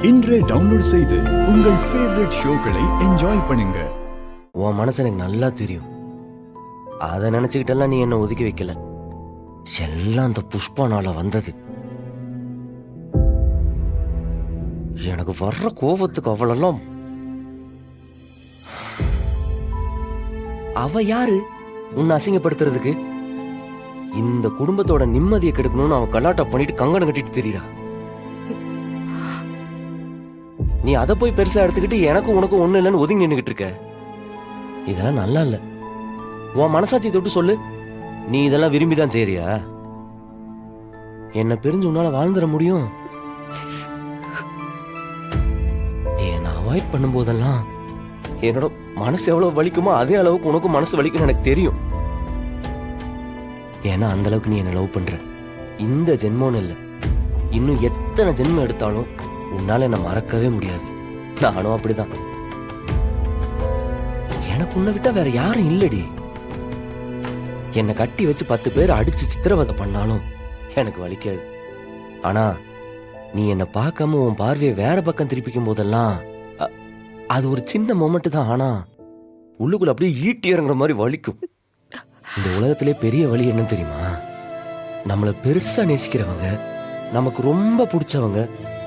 இன்றே டவுன்லோட் செய்து உங்கள் ஃபேவரட் ஷோக்களை என்ஜாய் பண்ணுங்க. உன் மனசு எனக்கு நல்லா தெரியும். அதை நினைச்சுக்கிட்டெல்லாம் நீ என்ன ஒதுக்கி வைக்கல. எல்லாம் அந்த புஷ்பானால வந்தது. எனக்கு வர்ற கோபத்துக்கு அவளெல்லாம் அவ யாரு உன்னை அசிங்கப்படுத்துறதுக்கு? இந்த குடும்பத்தோட நிம்மதியை கெடுக்கணும்னு அவன் கலாட்டா பண்ணிட்டு கங்கணம் கட்டிட்டு தெரியுறா. நீ அதை போய் பெருசா எடுத்துக்கிட்டு எனக்கும் உனக்கும் ஒண்ணு இல்லைன்னு ஒதுங்கி நின்னுகிட்டு இருக்க. இதெல்லாம் நல்லா இல்ல. உன் மனசாட்சி தொட்டு சொல்லு, நீ இதெல்லாம் விரும்பிதான் செய்யறியா? என்ன பிரிஞ்சு உன்னால வாழ்ந்துட முடியும்? நீ என்ன அவாய்ட் பண்ணும் போதெல்லாம் என்னோட மனசு எவ்வளவு வலிக்குமோ அதே அளவுக்கு உனக்கும் மனசு வலிக்கும் எனக்கு தெரியும். ஏன்னா அந்த அளவுக்கு நீ என்ன லவ் பண்ற. இந்த ஜென்மோன்னு இல்லை, இன்னும் எத்தனை ஜென்மம் எடுத்தாலும் உன்னால என்ன மறக்கவே முடியாது. நானும் அப்படிதான். எனக்கு உன்னை விட்டா வேற யாரும் இல்லடி. என்னை கட்டி வச்சு 10 பேர் அடிச்சு சித்திரவதை பண்ணாலும் எனக்கு வலிக்காது. ஆனா நீ என்ன பார்க்காம உன் பார்வையை வேற பக்கம் திருப்பிக்கும் போதெல்லாம் அது ஒரு சின்ன மொமெண்ட் தான். ஆனா உள்ளுக்குள்ள அப்படியே ஈட்டி இறங்குற மாதிரி வலிக்கும். இந்த உலகத்திலே பெரிய வலி என்ன தெரியுமா? நம்மளை பெருசா நேசிக்கிறவங்க, நமக்கு ரொம்ப பிடிச்சவங்க,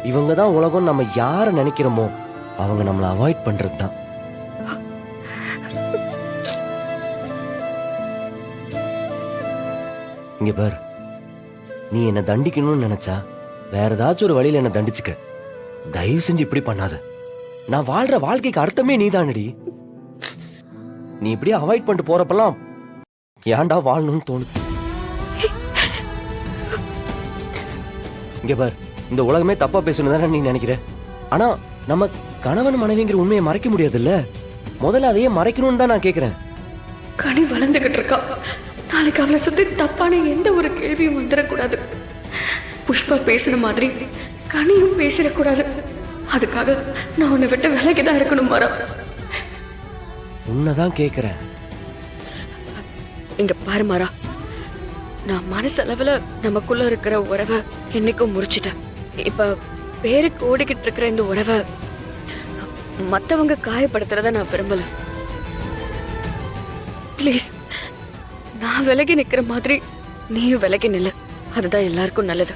இவங்க தான் உலகம் நம்ம யார நினைக்கிறோமோ அவங்க நம்மளை அவாய்ட் பண்றது தான். இங்க பார், நீ என்ன தண்டிக்கணும்னு நினைச்சா வேற ஏதாச்சும் ஒரு வழியில என்ன தண்டிச்சுக்க. தயவு செஞ்சு இப்படி பண்ணாத. நான் வாழ்ற வாழ்க்கைக்கு அர்த்தமே நீதானடி. நீ இப்படியே அவாய்ட் பண்ணிட்டு போறப்பெல்லாம் ஏன்டா வாழணும்னு தோணுது. இங்க பார், இந்த உலகமே தப்பா பேசணும் நீ நினைக்கிற. ஆனா நம்ம கணவன் மனைவிங்கிற உண்மையை மறைக்க முடியாதுல்ல. முதல்ல அதையே மறைக்கணும்னு தான் நான் கேக்குறேன். கனி வளர்ந்துகிட்டு இருக்கா. நாளைக்கு அவளை சுத்தி தப்பான எந்த ஒரு கேள்வியும் வந்துடக்கூடாது. புஷ்பா பேசுற மாதிரி கனியும் பேசிடக்கூடாது. அதுக்காக நான் உன்னை விட்டு விலகிதான் இருக்கணும். மரம் உன்னதான் கேக்குறேன். இங்க பாரு மாறா, நான் மனசளவுல நமக்குள்ள இருக்கிற உறவை என்னைக்கும் முறிச்சிட்டேன். இப்ப பேருக்கு ஓடிக்கிட்டு இருக்கிற இந்த உறவை மத்தவங்க காயப்படுத்துறத நான் விரும்பல. ப்ளீஸ், நான் விலகி நிக்கிற மாதிரி நீயும் விலகி நில்லு. அதுதான் எல்லாருக்கும் நல்லது.